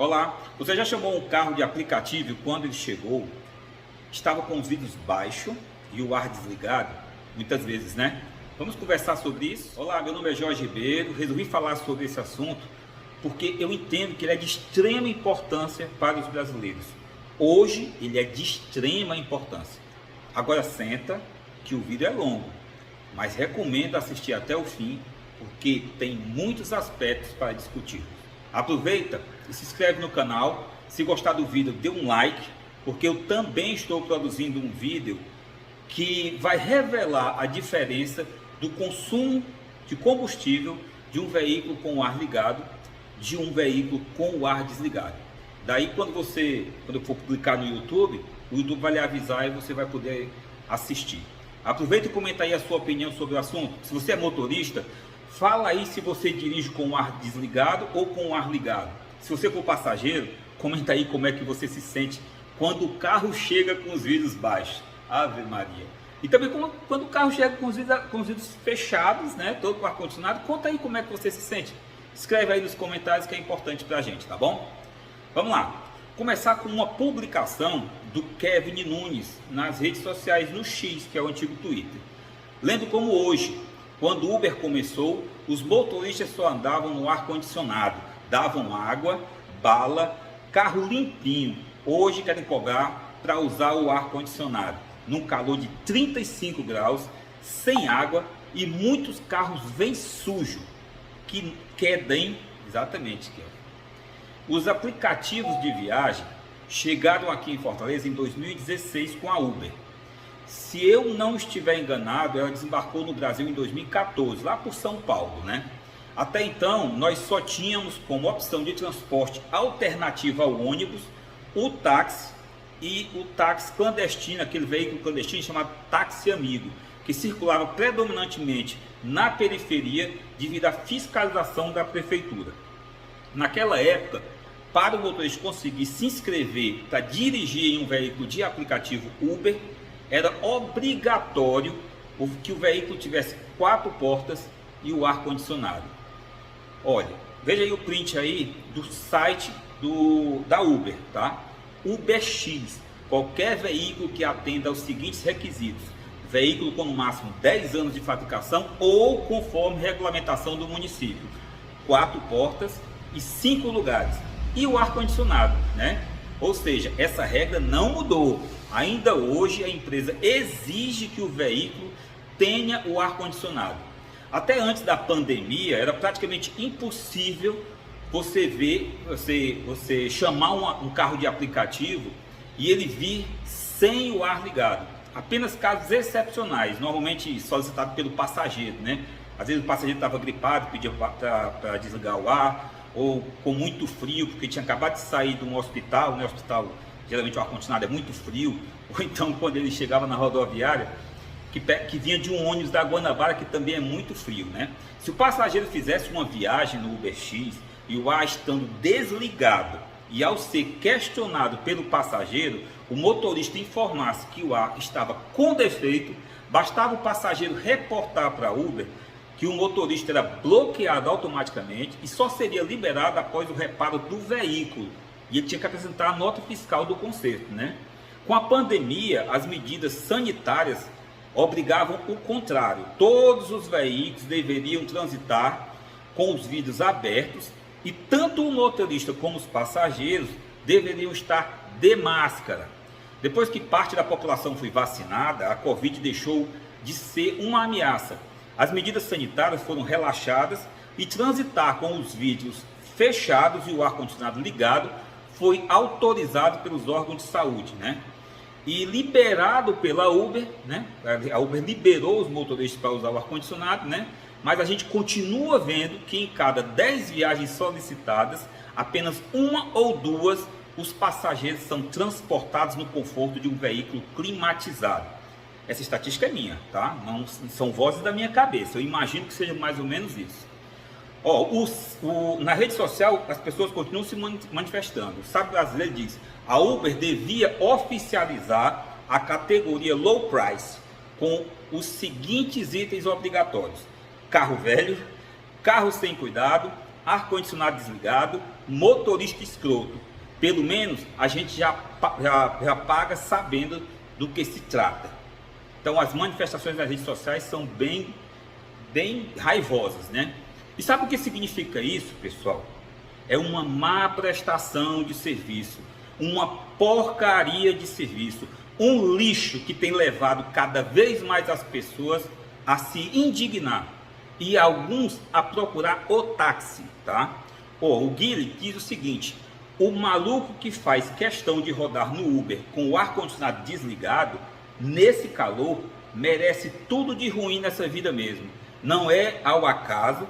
Olá, você já chamou um carro de aplicativo e quando ele chegou, estava com os vidros baixos e o ar desligado? Muitas vezes, né? Vamos conversar sobre isso? Olá, meu nome é Jorge Ribeiro, resolvi falar sobre esse assunto porque eu entendo que ele é de extrema importância para os brasileiros. Hoje ele é de extrema importância. Agora senta que o vídeo é longo, mas recomendo assistir até o fim porque tem muitos aspectos para discutir. Aproveita e se inscreve no canal. Se gostar do vídeo, dê um like, porque eu também estou produzindo um vídeo que vai revelar a diferença do consumo de combustível de um veículo com o ar ligado de um veículo com o ar desligado. Daí quando eu for publicar no YouTube, o YouTube vai lhe avisar e você vai poder assistir. Aproveita e comenta aí a sua opinião sobre o assunto. Se você é motorista, fala aí se você dirige com o ar desligado ou com o ar ligado. Se você for passageiro, comenta aí como é que você se sente quando o carro chega com os vidros baixos. Ave Maria. E também quando o carro chega com os vidros fechados, né, todo com ar-condicionado, conta aí como é que você se sente. Escreve aí nos comentários que é importante pra gente, tá bom? Vamos lá. Começar com uma publicação do Kevin Nunes nas redes sociais no X, que é o antigo Twitter. Lendo como hoje, quando o Uber começou, os motoristas só andavam no ar-condicionado, davam água, bala, carro limpinho. Hoje querem cobrar para usar o ar-condicionado, num calor de 35 graus, sem água e muitos carros vêm sujos, que quedem, exatamente, os aplicativos de viagem chegaram aqui em Fortaleza em 2016 com a Uber. Se eu não estiver enganado, ela desembarcou no Brasil em 2014, lá por São Paulo, né? Até então, nós só tínhamos como opção de transporte alternativa ao ônibus o táxi e o táxi clandestino, aquele veículo clandestino chamado táxi amigo, que circulava predominantemente na periferia devido à fiscalização da prefeitura. Naquela época, para o motorista conseguir se inscrever para dirigir em um veículo de aplicativo Uber, era obrigatório que o veículo tivesse 4 portas e o ar-condicionado. Olha, veja aí o print aí do site da Uber, tá? UberX, qualquer veículo que atenda aos seguintes requisitos: veículo com no máximo 10 anos de fabricação ou conforme regulamentação do município, 4 portas e 5 lugares, e o ar-condicionado, né? Ou seja, essa regra não mudou. Ainda hoje a empresa exige que o veículo tenha o ar-condicionado. Até antes da pandemia era praticamente impossível você chamar um carro de aplicativo e ele vir sem o ar ligado. Apenas casos excepcionais, normalmente solicitado pelo passageiro, né? Às vezes o passageiro estava gripado, pedia para desligar o ar, ou com muito frio, porque tinha acabado de sair de um hospital, né? Hospital, geralmente o ar-condicionado é muito frio, ou então quando ele chegava na rodoviária, que vinha de um ônibus da Guanabara, que também é muito frio, né? Se o passageiro fizesse uma viagem no UberX e o ar estando desligado, e ao ser questionado pelo passageiro, o motorista informasse que o ar estava com defeito, bastava o passageiro reportar para a Uber que o motorista era bloqueado automaticamente e só seria liberado após o reparo do veículo. E ele tinha que apresentar a nota fiscal do conserto, né? Com a pandemia, as medidas sanitárias obrigavam o contrário. Todos os veículos deveriam transitar com os vidros abertos e tanto o motorista como os passageiros deveriam estar de máscara. Depois que parte da população foi vacinada, a Covid deixou de ser uma ameaça. As medidas sanitárias foram relaxadas e transitar com os vidros fechados e o ar-condicionado ligado foi autorizado pelos órgãos de saúde, né? E liberado pela Uber, né? A Uber liberou os motoristas para usar o ar-condicionado, né? Mas a gente continua vendo que em cada 10 viagens solicitadas, apenas 1 ou 2 os passageiros são transportados no conforto de um veículo climatizado. Essa estatística é minha, tá? Não são vozes da minha cabeça. Eu imagino que seja mais ou menos isso. Na rede social, as pessoas continuam se manifestando. O Sábio Brasileiro diz: a Uber devia oficializar a categoria low price com os seguintes itens obrigatórios: carro velho, carro sem cuidado, ar-condicionado desligado, motorista escroto. Pelo menos a gente já paga sabendo do que se trata. Então as manifestações nas redes sociais são bem raivosas, né? E sabe o que significa isso, pessoal? É uma má prestação de serviço, uma porcaria de serviço, um lixo que tem levado cada vez mais as pessoas a se indignar e alguns a procurar o táxi, tá? O Guilherme diz o seguinte: o maluco que faz questão de rodar no Uber com o ar-condicionado desligado, nesse calor, merece tudo de ruim nessa vida mesmo. Não é ao acaso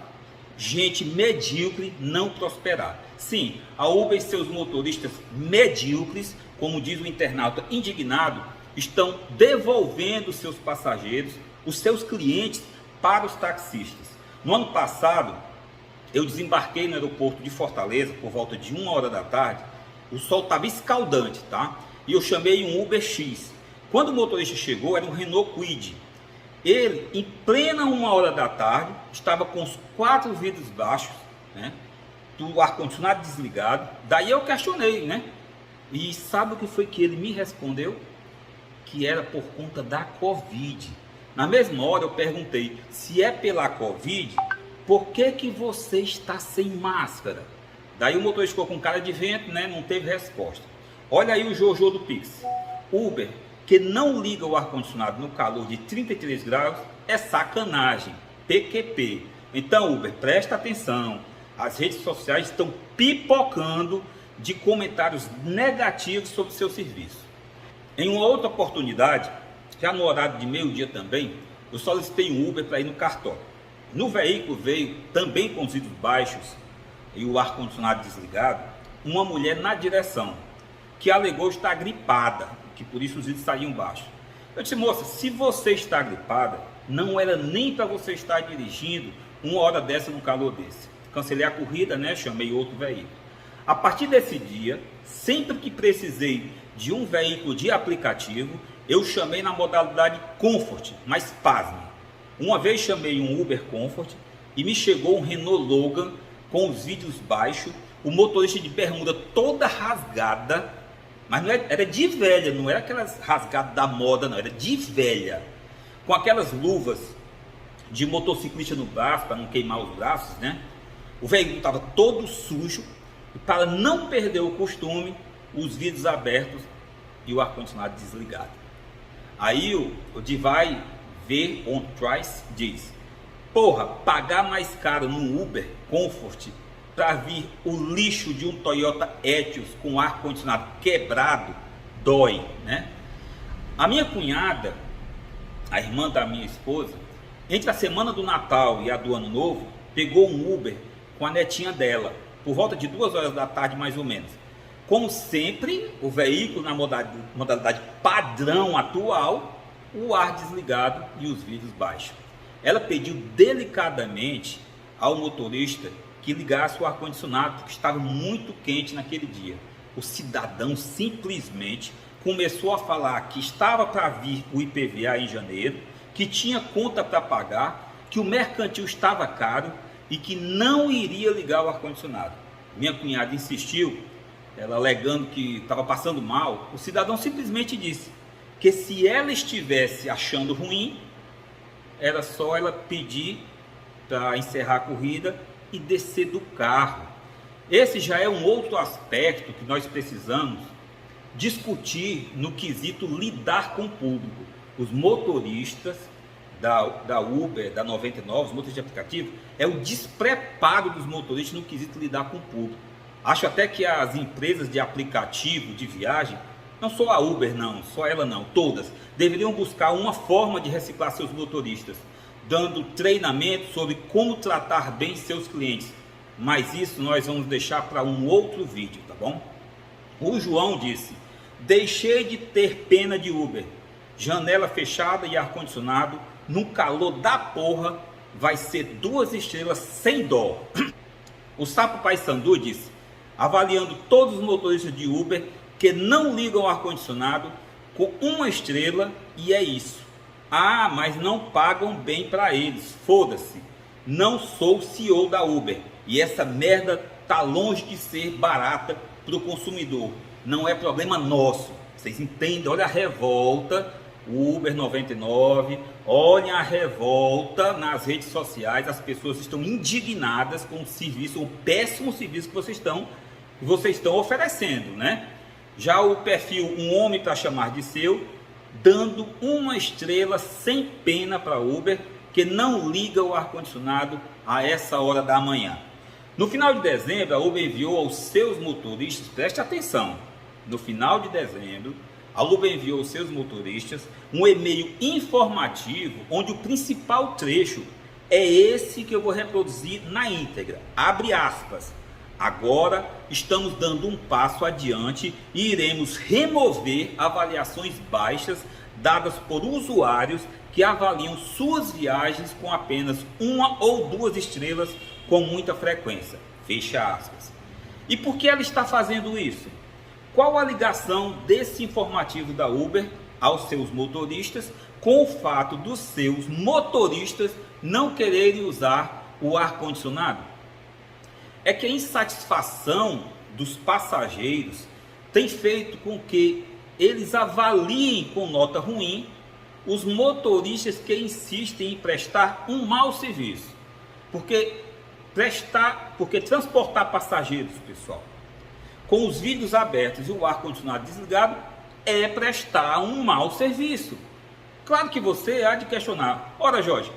gente medíocre não prosperar. Sim, a Uber e seus motoristas medíocres, como diz o internauta indignado, estão devolvendo seus passageiros, os seus clientes, para os taxistas. No ano passado, eu desembarquei no aeroporto de Fortaleza por volta de 1h da tarde. O sol estava escaldante, tá? E eu chamei um Uber X. Quando o motorista chegou, era um Renault Kwid. Ele, em plena 1h da tarde, estava com os 4 vidros baixos, né? Do ar-condicionado desligado. Daí eu questionei, né? E sabe o que foi que ele me respondeu? Que era por conta da Covid. Na mesma hora eu perguntei: se é pela Covid, por que você está sem máscara? Daí o motorista ficou com cara de vento, né? Não teve resposta. Olha aí o Jojo do Pix. Uber que não liga o ar-condicionado no calor de 33 graus é sacanagem. PQP. Então, Uber, presta atenção. As redes sociais estão pipocando de comentários negativos sobre seu serviço. Em uma outra oportunidade, já no horário de meio-dia também, eu solicitei um Uber para ir no cartório. No veículo veio, também com os vidros baixos e o ar-condicionado desligado, uma mulher na direção, que alegou estar gripada, que por isso os vidros saíam baixos. Eu disse: moça, se você está gripada, não era nem para você estar dirigindo uma hora dessa no calor desse. Cancelei a corrida, né? Chamei outro veículo. A partir desse dia, sempre que precisei de um veículo de aplicativo, eu chamei na modalidade Comfort, mas pasme. Uma vez chamei um Uber Comfort e me chegou um Renault Logan com os vidros baixos, o motorista de bermuda toda rasgada, mas não era de velha, não era aquelas rasgadas da moda, não, era de velha, com aquelas luvas de motociclista no braço, para não queimar os braços, né? O veículo estava todo sujo, e para não perder o costume, os vidros abertos e o ar-condicionado desligado. Aí o Divai V on Price diz: porra, pagar mais caro no Uber Comfort para vir o lixo de um Toyota Etios com ar-condicionado quebrado dói, né? A minha cunhada, a irmã da minha esposa, entre a semana do Natal e a do Ano Novo, pegou um Uber com a netinha dela, por volta de 2h da tarde mais ou menos. Como sempre, o veículo na modalidade padrão atual, o ar desligado e os vidros baixos. Ela pediu delicadamente ao motorista que ligasse o ar-condicionado, porque estava muito quente naquele dia. O cidadão simplesmente começou a falar que estava para vir o IPVA em janeiro, que tinha conta para pagar, que o mercantil estava caro e que não iria ligar o ar-condicionado. Minha cunhada insistiu, ela alegando que estava passando mal. O cidadão simplesmente disse que se ela estivesse achando ruim, era só ela pedir para encerrar a corrida e descer do carro. Esse já é um outro aspecto que nós precisamos discutir no quesito lidar com o público. Os motoristas da Uber, da 99, os motoristas de aplicativo, é o despreparo dos motoristas no quesito lidar com o público. Acho até que as empresas de aplicativo de viagem, não só a Uber não, só ela não, todas, deveriam buscar uma forma de reciclar seus motoristas, dando treinamento sobre como tratar bem seus clientes. Mas isso nós vamos deixar para um outro vídeo, tá bom? O João disse: deixei de ter pena de Uber, janela fechada e ar-condicionado, no calor da porra, vai ser 2 estrelas sem dó. O Sapo Pai Sandu disse: avaliando todos os motoristas de Uber que não ligam o ar-condicionado com 1 estrela, e é isso. Ah, mas não pagam bem para eles, foda-se. Não sou o CEO da Uber e essa merda está longe de ser barata para o consumidor. Não é problema nosso. Vocês entendem? Olha a revolta, o Uber 99, olha a revolta nas redes sociais. As pessoas estão indignadas com o serviço, o péssimo serviço que vocês estão oferecendo, né? Já o perfil Um Homem para Chamar de Seu, dando 1 estrela sem pena para Uber, que não liga o ar-condicionado a essa hora da manhã. No final de dezembro, a Uber enviou aos seus motoristas, preste atenção, no final de dezembro, a Uber enviou aos seus motoristas um e-mail informativo, onde o principal trecho é esse que eu vou reproduzir na íntegra. Abre aspas. Agora estamos dando um passo adiante e iremos remover avaliações baixas dadas por usuários que avaliam suas viagens com apenas 1 ou 2 estrelas com muita frequência. Fecha aspas. E por que ela está fazendo isso? Qual a ligação desse informativo da Uber aos seus motoristas com o fato dos seus motoristas não quererem usar o ar-condicionado? É que a insatisfação dos passageiros tem feito com que eles avaliem com nota ruim os motoristas que insistem em prestar um mau serviço. Porque transportar passageiros, pessoal, com os vidros abertos e o ar-condicionado desligado, é prestar um mau serviço. Claro que você há de questionar, ora Jorge,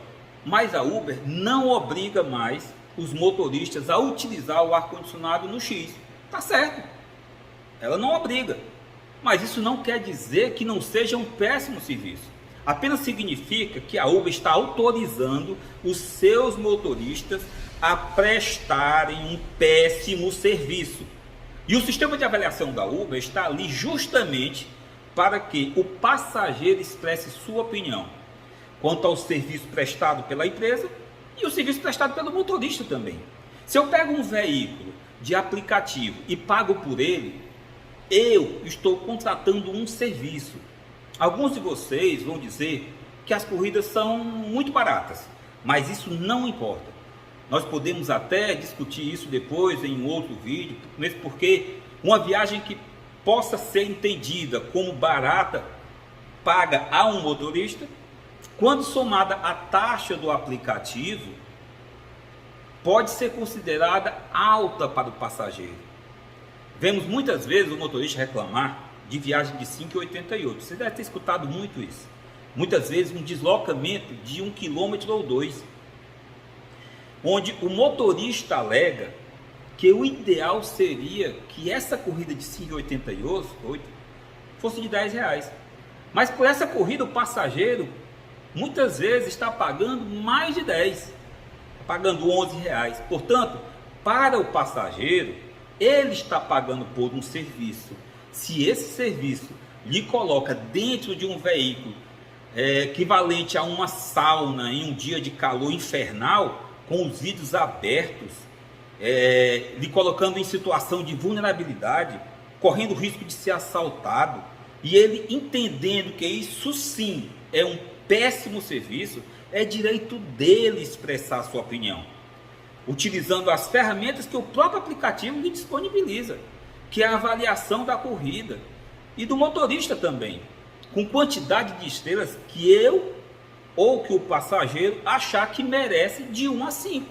mas a Uber não obriga mais os motoristas a utilizar o ar-condicionado no X. Tá certo, ela não obriga, mas isso não quer dizer que não seja um péssimo serviço. Apenas significa que a Uber está autorizando os seus motoristas a prestarem um péssimo serviço. E o sistema de avaliação da Uber está ali justamente para que o passageiro expresse sua opinião quanto ao serviço prestado pela empresa e o serviço prestado pelo motorista também. Se eu pego um veículo de aplicativo e pago por ele, eu estou contratando um serviço. Alguns de vocês vão dizer que as corridas são muito baratas, mas isso não importa. Nós podemos até discutir isso depois em um outro vídeo, mesmo porque uma viagem que possa ser entendida como barata, paga a um motorista, quando somada à taxa do aplicativo, pode ser considerada alta para o passageiro. Vemos muitas vezes o motorista reclamar de viagem de 5,88. Você deve ter escutado muito isso. Muitas vezes um deslocamento de 1 quilômetro ou 2, onde o motorista alega que o ideal seria que essa corrida de 5,88 fosse de R$10. Mas por essa corrida o passageiro muitas vezes está pagando mais de 10, pagando R$11. Portanto, para o passageiro, ele está pagando por um serviço. Se esse serviço lhe coloca dentro de um veículo equivalente a uma sauna em um dia de calor infernal, com os vidros abertos, lhe colocando em situação de vulnerabilidade, correndo o risco de ser assaltado, e ele entendendo que isso sim é um péssimo serviço, é direito dele expressar sua opinião, utilizando as ferramentas que o próprio aplicativo lhe disponibiliza, que é a avaliação da corrida e do motorista também, com quantidade de estrelas que eu ou que o passageiro achar que merece de 1 a 5.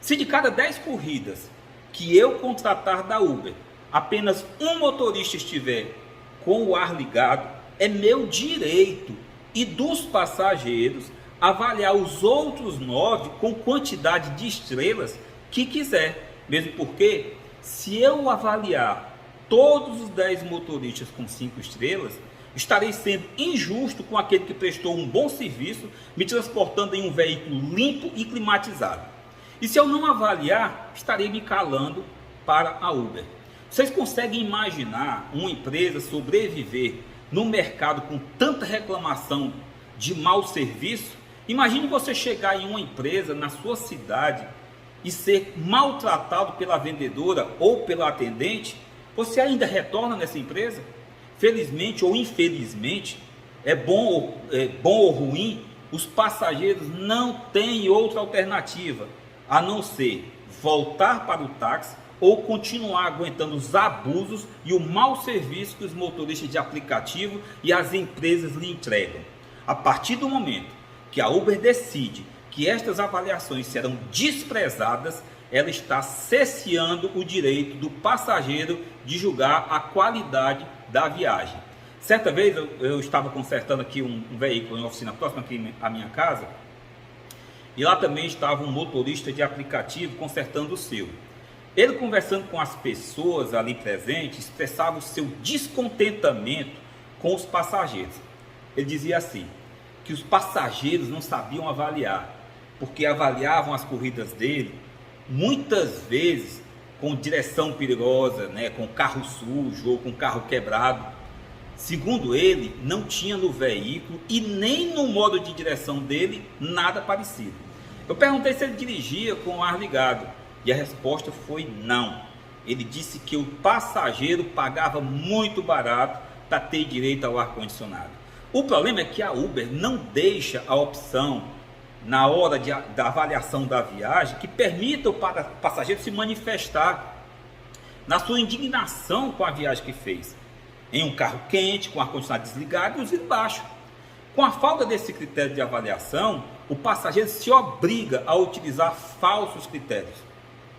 Se de cada 10 corridas que eu contratar da Uber, apenas um motorista estiver com o ar ligado, é meu direito e dos passageiros avaliar os outros 9 com quantidade de estrelas que quiser. Mesmo porque, se eu avaliar todos os 10 motoristas com 5 estrelas, estarei sendo injusto com aquele que prestou um bom serviço, me transportando em um veículo limpo e climatizado. E se eu não avaliar, estarei me calando para a Uber. Vocês conseguem imaginar uma empresa sobreviver no mercado com tanta reclamação de mau serviço? Imagine você chegar em uma empresa na sua cidade e ser maltratado pela vendedora ou pelo atendente. Você ainda retorna nessa empresa? Felizmente ou infelizmente, é bom ou ruim, os passageiros não têm outra alternativa a não ser voltar para o táxi ou continuar aguentando os abusos e o mau serviço que os motoristas de aplicativo e as empresas lhe entregam. A partir do momento que a Uber decide que estas avaliações serão desprezadas, ela está cesseando o direito do passageiro de julgar a qualidade da viagem. Certa vez eu estava consertando aqui um veículo em uma oficina próxima aqui à minha casa, e lá também estava um motorista de aplicativo consertando o seu. Ele, conversando com as pessoas ali presentes, expressava o seu descontentamento com os passageiros. Ele dizia assim, que os passageiros não sabiam avaliar, porque avaliavam as corridas dele, muitas vezes com direção perigosa, com carro sujo ou com carro quebrado. Segundo ele, não tinha no veículo e nem no modo de direção dele nada parecido. Eu perguntei se ele dirigia com o ar ligado e a resposta foi não. Ele disse que o passageiro pagava muito barato para ter direito ao ar-condicionado. O problema é que a Uber não deixa a opção na hora da avaliação da viagem que permita o passageiro se manifestar na sua indignação com a viagem que fez. Em um carro quente, com o ar-condicionado desligado e os vidros baixos. Com a falta desse critério de avaliação, o passageiro se obriga a utilizar falsos critérios.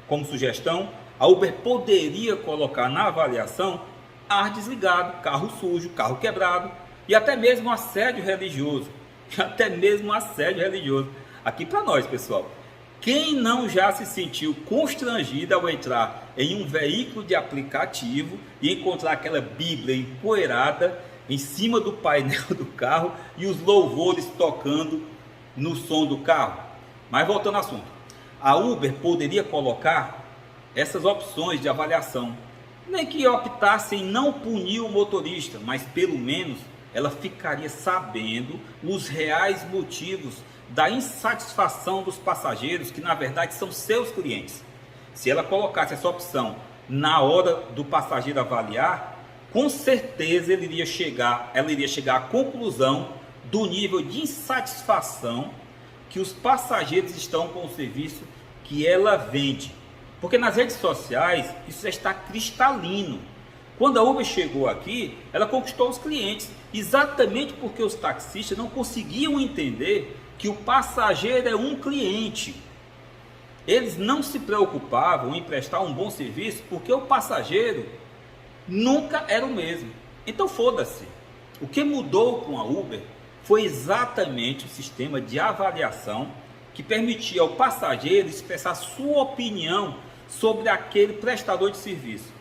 Como sugestão, a Uber poderia colocar na avaliação ar desligado, carro sujo, carro quebrado e até mesmo assédio religioso. Aqui para nós, pessoal. Quem não já se sentiu constrangido ao entrar em um veículo de aplicativo e encontrar aquela Bíblia empoeirada em cima do painel do carro e os louvores tocando no som do carro? Mas voltando ao assunto, a Uber poderia colocar essas opções de avaliação, nem que optasse em não punir o motorista, mas pelo menos ela ficaria sabendo os reais motivos da insatisfação dos passageiros, que na verdade são seus clientes. Se ela colocasse essa opção na hora do passageiro avaliar, com certeza ela iria chegar à conclusão do nível de insatisfação que os passageiros estão com o serviço que ela vende. Porque nas redes sociais isso já está cristalino. Quando a Uber chegou aqui, ela conquistou os clientes, exatamente porque os taxistas não conseguiam entender que o passageiro é um cliente. Eles não se preocupavam em prestar um bom serviço, porque o passageiro nunca era o mesmo. Então foda-se. O que mudou com a Uber foi exatamente o sistema de avaliação que permitia ao passageiro expressar sua opinião sobre aquele prestador de serviço.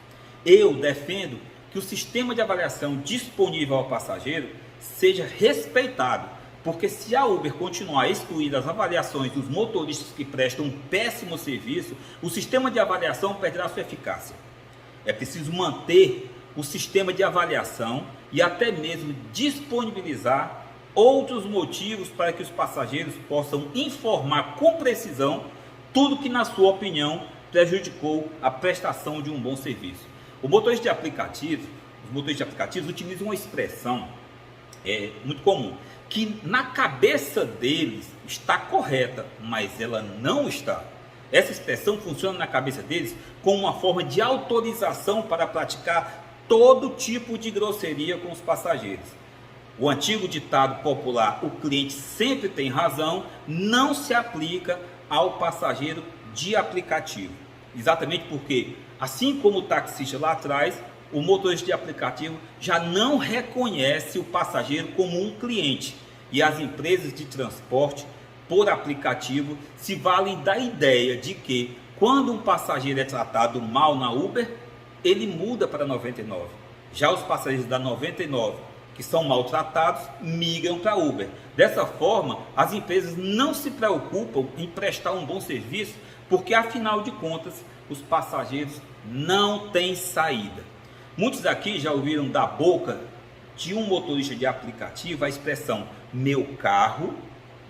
Eu defendo que o sistema de avaliação disponível ao passageiro seja respeitado, porque se a Uber continuar a excluir as avaliações dos motoristas que prestam um péssimo serviço, o sistema de avaliação perderá sua eficácia. É preciso manter o sistema de avaliação e até mesmo disponibilizar outros motivos para que os passageiros possam informar com precisão tudo que, na sua opinião, prejudicou a prestação de um bom serviço. Os motoristas de aplicativos utilizam uma expressão muito comum, que na cabeça deles está correta, mas ela não está. Essa expressão funciona na cabeça deles como uma forma de autorização para praticar todo tipo de grosseria com os passageiros. O antigo ditado popular, o cliente sempre tem razão, não se aplica ao passageiro de aplicativo. Exatamente porque, assim como o taxista lá atrás, o motorista de aplicativo já não reconhece o passageiro como um cliente. E as empresas de transporte por aplicativo se valem da ideia de que, quando um passageiro é tratado mal na Uber, ele muda para 99. Já os passageiros da 99, que são maltratados, migram para a Uber. Dessa forma, as empresas não se preocupam em prestar um bom serviço, porque afinal de contas, os passageiros não têm saída. Muitos aqui já ouviram da boca de um motorista de aplicativo a expressão "meu carro,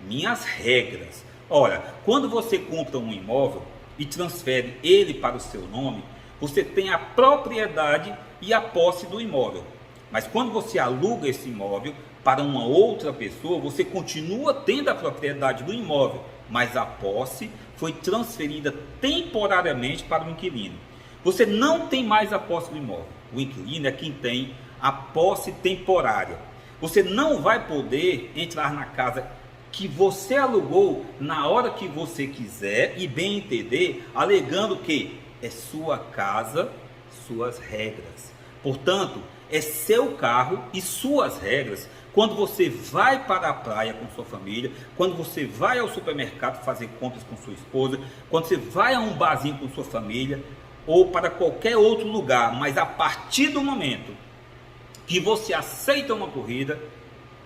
minhas regras". Ora, quando você compra um imóvel e transfere ele para o seu nome, você tem a propriedade e a posse do imóvel. Mas quando você aluga esse imóvel para uma outra pessoa, você continua tendo a propriedade do imóvel, mas a posse foi transferida temporariamente para o inquilino. Você não tem mais a posse do imóvel. O inquilino é quem tem a posse temporária. Você não vai poder entrar na casa que você alugou na hora que você quiser e bem entender, alegando que é sua casa, suas regras. Portanto, é seu carro e suas regras. Quando você vai para a praia com sua família, quando você vai ao supermercado fazer compras com sua esposa, quando você vai a um barzinho com sua família ou para qualquer outro lugar, mas a partir do momento que você aceita uma corrida,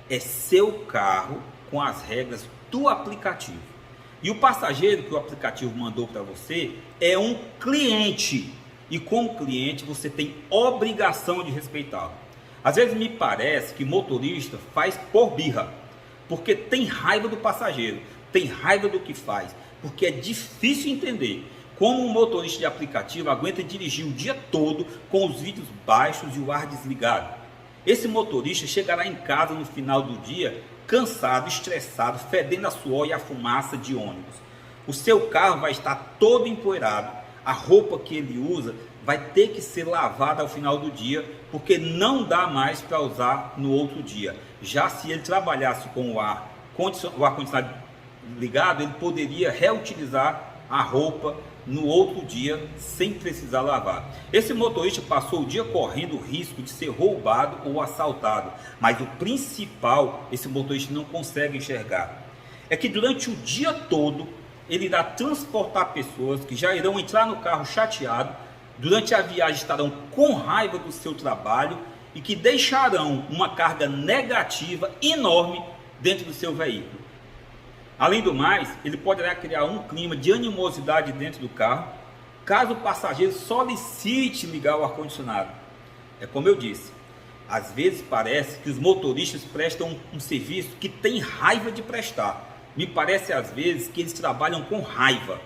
é seu carro com as regras do aplicativo. E o passageiro que o aplicativo mandou para você é um cliente. E como cliente você tem obrigação de respeitá-lo. Às vezes me parece que motorista faz por birra, porque tem raiva do passageiro, tem raiva do que faz, porque é difícil entender como um motorista de aplicativo aguenta dirigir o dia todo com os vídeos baixos e o ar desligado. Esse motorista chegará em casa no final do dia cansado, estressado, fedendo a suor e a fumaça de ônibus. O seu carro vai estar todo empoeirado, a roupa que ele usa vai ter que ser lavada ao final do dia, porque não dá mais para usar no outro dia. Já se ele trabalhasse com o ar-condicionado ligado, ele poderia reutilizar a roupa no outro dia sem precisar lavar. Esse motorista passou o dia correndo o risco de ser roubado ou assaltado, mas o principal esse motorista não consegue enxergar é que durante o dia todo ele irá transportar pessoas que já irão entrar no carro chateado, durante a viagem estarão com raiva do seu trabalho e que deixarão uma carga negativa enorme dentro do seu veículo. Além do mais, ele poderá criar um clima de animosidade dentro do carro, caso o passageiro solicite ligar o ar-condicionado. É como eu disse, às vezes parece que os motoristas prestam um serviço que tem raiva de prestar. Me parece às vezes que eles trabalham com raiva,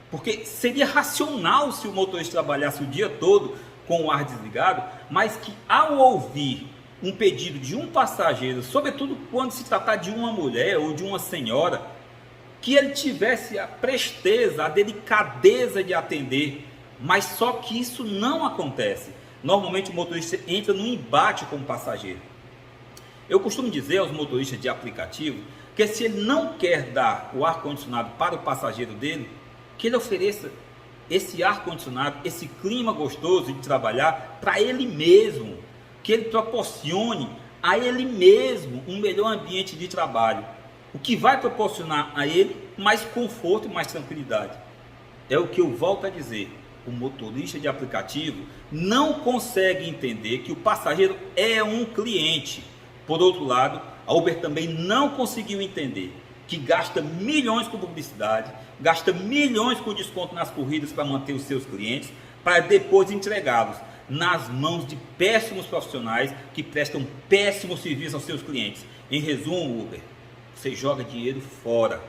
porque seria racional se o motorista trabalhasse o dia todo com o ar desligado, mas que ao ouvir um pedido de um passageiro, sobretudo quando se tratar de uma mulher ou de uma senhora, que ele tivesse a presteza, a delicadeza de atender, mas só que isso não acontece. Normalmente o motorista entra num embate com o passageiro. Eu costumo dizer aos motoristas de aplicativo que se ele não quer dar o ar-condicionado para o passageiro dele, que ele ofereça esse ar-condicionado, esse clima gostoso de trabalhar para ele mesmo, que ele proporcione a ele mesmo um melhor ambiente de trabalho, o que vai proporcionar a ele mais conforto e mais tranquilidade. É o que eu volto a dizer, o motorista de aplicativo não consegue entender que o passageiro é um cliente. Por outro lado, a Uber também não conseguiu entender que gasta milhões com publicidade, gasta milhões com desconto nas corridas para manter os seus clientes, para depois entregá-los nas mãos de péssimos profissionais que prestam péssimo serviço aos seus clientes. Em resumo, Uber, você joga dinheiro fora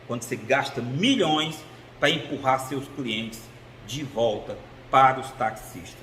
quando você gasta milhões para empurrar seus clientes de volta para os taxistas.